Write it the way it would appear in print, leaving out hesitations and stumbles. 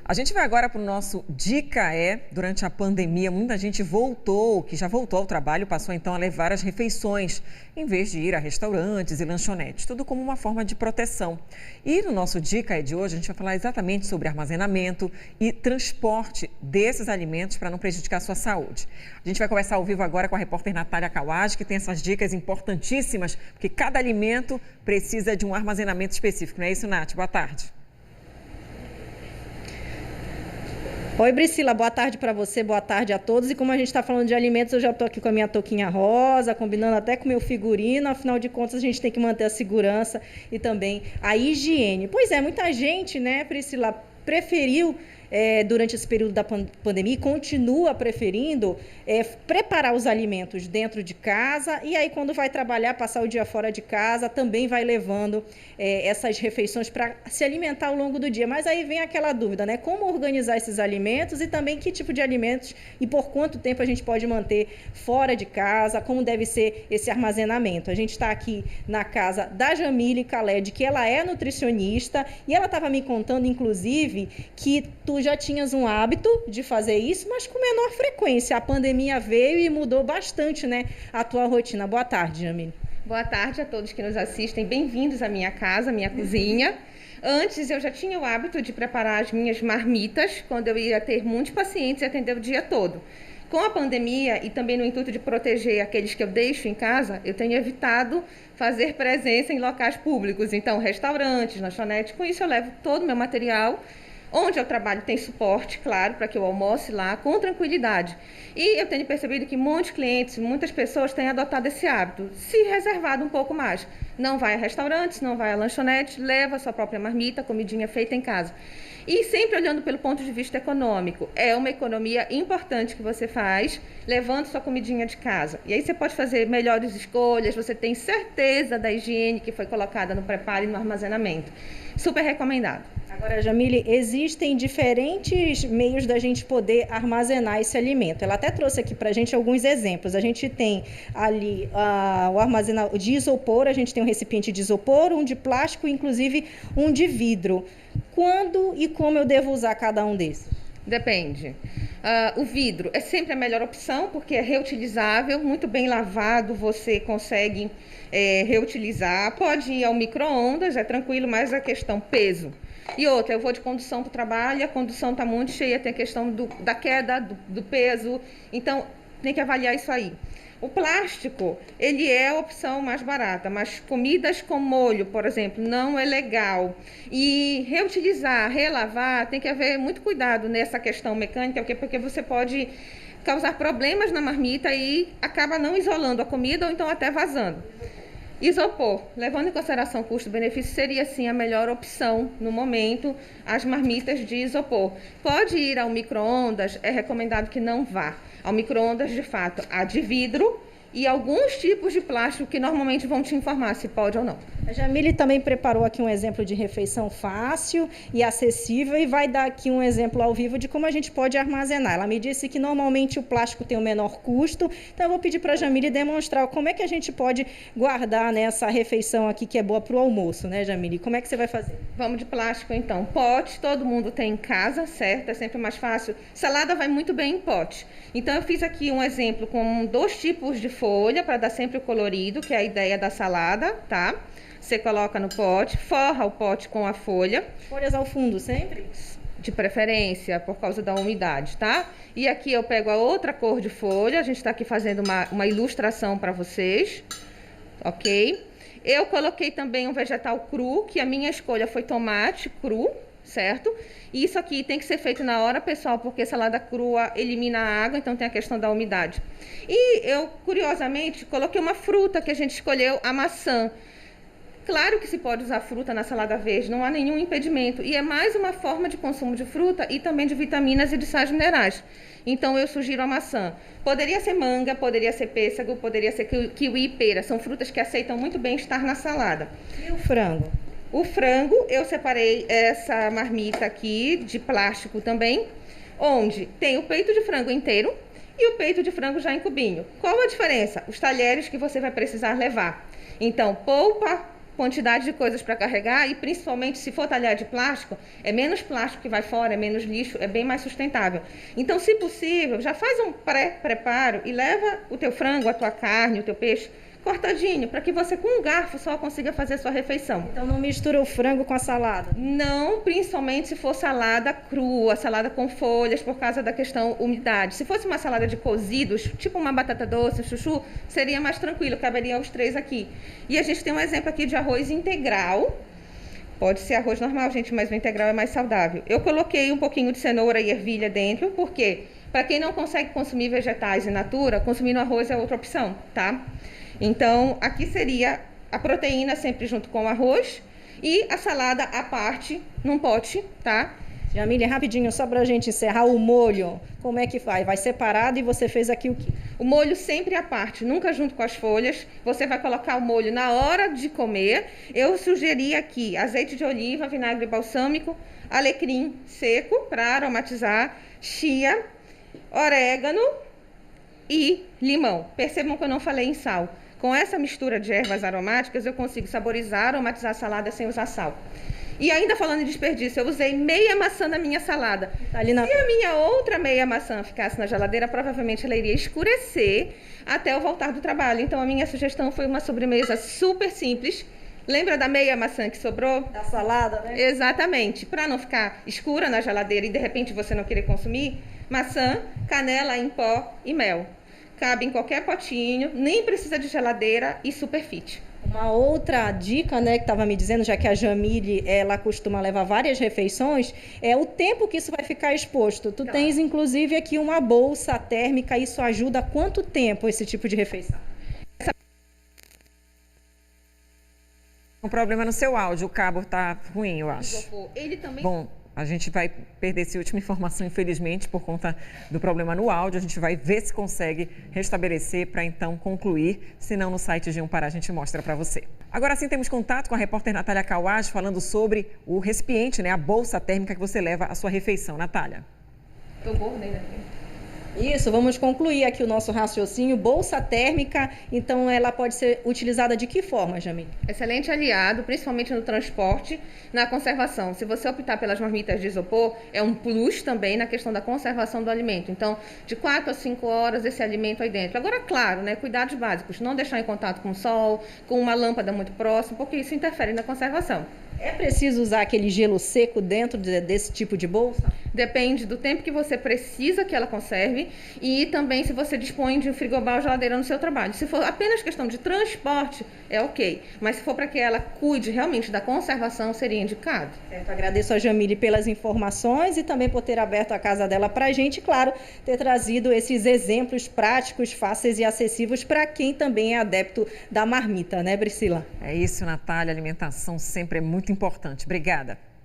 A gente vai agora para o nosso Dica É. Durante a pandemia, muita gente que já voltou ao trabalho, passou então a levar as refeições, em vez de ir a restaurantes e lanchonetes, tudo como uma forma de proteção. E no nosso Dica É de hoje, a gente vai falar exatamente sobre armazenamento e transporte desses alimentos para não prejudicar a sua saúde. A gente vai conversar ao vivo agora com a repórter Natália Kawaj, que tem essas dicas importantíssimas, porque cada alimento precisa de um armazenamento específico. Não é isso, Nath? Boa tarde. Oi, Priscila, boa tarde para você, boa tarde a todos. E como a gente está falando de alimentos, eu já estou aqui com a minha touquinha rosa, combinando até com o meu figurino. Afinal de contas, a gente tem que manter a segurança e também a higiene. Pois é, muita gente, né, Priscila, preferiu durante esse período da pandemia, continua preferindo preparar os alimentos dentro de casa e aí quando vai trabalhar, passar o dia fora de casa, também vai levando essas refeições para se alimentar ao longo do dia. Mas aí vem aquela dúvida, né? Como organizar esses alimentos e também que tipo de alimentos e por quanto tempo a gente pode manter fora de casa, como deve ser esse armazenamento. A gente está aqui na casa da Jamile Khaled, que ela é nutricionista e ela estava me contando, inclusive, que tu já tinhas um hábito de fazer isso, mas com menor frequência. A pandemia veio e mudou bastante, né, a tua rotina. Boa tarde, Jamile. Boa tarde a todos que nos assistem. Bem-vindos à minha casa, minha cozinha. Antes eu já tinha o hábito de preparar as minhas marmitas quando eu ia ter muitos pacientes e atender o dia todo. Com a pandemia e também no intuito de proteger aqueles que eu deixo em casa, eu tenho evitado fazer presença em locais públicos, então restaurantes, lanchonetes. Com isso eu levo todo o meu material. Onde eu trabalho tem suporte, claro, para que eu almoce lá com tranquilidade. E eu tenho percebido que muitos clientes, muitas pessoas têm adotado esse hábito, se reservado um pouco mais. Não vai a restaurantes, não vai a lanchonete, leva a sua própria marmita, comidinha feita em casa. E sempre olhando pelo ponto de vista econômico. É uma economia importante que você faz, levando sua comidinha de casa. E aí você pode fazer melhores escolhas, você tem certeza da higiene que foi colocada no preparo e no armazenamento. Super recomendado. Agora, Jamile, existem diferentes meios da gente poder armazenar esse alimento. Ela até trouxe aqui para a gente alguns exemplos. A gente tem ali o armazenador de isopor, a gente tem um recipiente de isopor, um de plástico, inclusive um de vidro. Quando e como eu devo usar cada um desses? Depende. O vidro é sempre a melhor opção, porque é reutilizável, muito bem lavado, você consegue reutilizar. Pode ir ao micro-ondas, é tranquilo, mas a questão peso. E outra, eu vou de condução para o trabalho, a condução está muito cheia, tem a questão da queda, do peso, então tem que avaliar isso aí. O plástico, ele é a opção mais barata, mas comidas com molho, por exemplo, não é legal. E reutilizar, relavar, tem que haver muito cuidado nessa questão mecânica, porque você pode causar problemas na marmita e acaba não isolando a comida ou então até vazando. Isopor, levando em consideração custo-benefício, seria sim a melhor opção no momento, as marmitas de isopor. Pode ir ao micro-ondas, é recomendado que não vá. Ao micro-ondas, de fato, há de vidro e alguns tipos de plástico que normalmente vão te informar se pode ou não. A Jamile também preparou aqui um exemplo de refeição fácil e acessível e vai dar aqui um exemplo ao vivo de como a gente pode armazenar. Ela me disse que normalmente o plástico tem o menor custo, então eu vou pedir para a Jamile demonstrar como é que a gente pode guardar nessa refeição aqui que é boa para o almoço, né, Jamile? Como é que você vai fazer? Vamos de plástico então. Pote, todo mundo tem em casa, certo? É sempre mais fácil. Salada vai muito bem em pote. Então eu fiz aqui um exemplo com 2 tipos de folha para dar sempre o colorido, que é a ideia da salada, tá? Você coloca no pote, forra o pote com a folha. Folhas ao fundo sempre? De preferência, por causa da umidade, tá? E aqui eu pego a outra cor de folha, a gente está aqui fazendo uma ilustração para vocês, ok? Eu coloquei também um vegetal cru, que a minha escolha foi tomate cru, certo? E isso aqui tem que ser feito na hora, pessoal, porque salada crua elimina a água, então tem a questão da umidade. E eu, curiosamente, coloquei uma fruta que a gente escolheu, a maçã. Claro que se pode usar fruta na salada verde, não há nenhum impedimento. E é mais uma forma de consumo de fruta e também de vitaminas e de sais minerais. Então eu sugiro a maçã. Poderia ser manga, poderia ser pêssego, poderia ser kiwi e pera. São frutas que aceitam muito bem estar na salada. E o frango? O frango, eu separei essa marmita aqui de plástico também, onde tem o peito de frango inteiro e o peito de frango já em cubinho. Qual a diferença? Os talheres que você vai precisar levar. Então, polpa quantidade de coisas para carregar e principalmente se for talher de plástico, é menos plástico que vai fora, é menos lixo, é bem mais sustentável. Então, se possível, já faz um pré-preparo e leva o teu frango, a tua carne, o teu peixe cortadinho, para que você com um garfo só consiga fazer a sua refeição. Então não mistura o frango com a salada? Não, principalmente se for salada crua, salada com folhas, por causa da questão umidade. Se fosse uma salada de cozidos, tipo uma batata doce, chuchu, seria mais tranquilo, caberiam os 3 aqui. E a gente tem um exemplo aqui de arroz integral. Pode ser arroz normal, gente, mas o integral é mais saudável. Eu coloquei um pouquinho de cenoura e ervilha dentro, porque para quem não consegue consumir vegetais in natura, consumir no arroz é outra opção, tá? Então, aqui seria a proteína sempre junto com o arroz e a salada à parte, num pote, tá? Jamile, rapidinho, só para a gente encerrar, o molho, como é que faz? Vai separado e você fez aqui o quê? O molho sempre à parte, nunca junto com as folhas. Você vai colocar o molho na hora de comer. Eu sugeri aqui azeite de oliva, vinagre balsâmico, alecrim seco para aromatizar, chia, orégano e limão. Percebam que eu não falei em sal. Com essa mistura de ervas aromáticas, eu consigo saborizar, aromatizar a salada sem usar sal. E ainda falando em desperdício, eu usei meia maçã na minha salada. Se a minha outra meia maçã ficasse na geladeira, provavelmente ela iria escurecer até eu voltar do trabalho. Então, a minha sugestão foi uma sobremesa super simples. Lembra da meia maçã que sobrou? Da salada, né? Exatamente. Para não ficar escura na geladeira e, de repente, você não querer consumir, maçã, canela em pó e mel. Cabe em qualquer potinho, nem precisa de geladeira e super fit. Uma outra dica, né, que estava me dizendo, já que a Jamile, ela costuma levar várias refeições, é o tempo que isso vai ficar exposto. Tu tens, inclusive, aqui uma bolsa térmica, isso ajuda a quanto tempo esse tipo de refeição? Um problema no seu áudio, o cabo está ruim, eu acho. Ele também... Bom, a gente vai perder essa última informação, infelizmente, por conta do problema no áudio. A gente vai ver se consegue restabelecer para então concluir. Se não, no site de Pará a gente mostra para você. Agora sim, temos contato com a repórter Natália Kawaj falando sobre o recipiente, né, a bolsa térmica que você leva à sua refeição. Natália. Tô gorda ainda aqui. Isso, vamos concluir aqui o nosso raciocínio. Bolsa térmica, então ela pode ser utilizada de que forma, Jamile? Excelente aliado, principalmente no transporte, na conservação. Se você optar pelas marmitas de isopor, é um plus também na questão da conservação do alimento. Então, de 4 a 5 horas esse alimento aí dentro. Agora, claro, né, cuidados básicos, não deixar em contato com o sol, com uma lâmpada muito próxima, porque isso interfere na conservação. É preciso usar aquele gelo seco dentro desse tipo de bolsa? Depende do tempo que você precisa que ela conserve e também se você dispõe de um frigobar ou geladeira no seu trabalho. Se for apenas questão de transporte, é ok. Mas se for para que ela cuide realmente da conservação, seria indicado. Certo, agradeço a Jamile pelas informações e também por ter aberto a casa dela para a gente, claro, ter trazido esses exemplos práticos, fáceis e acessíveis para quem também é adepto da marmita, né, Priscila? É isso, Natália. A alimentação sempre é muito importante. Obrigada.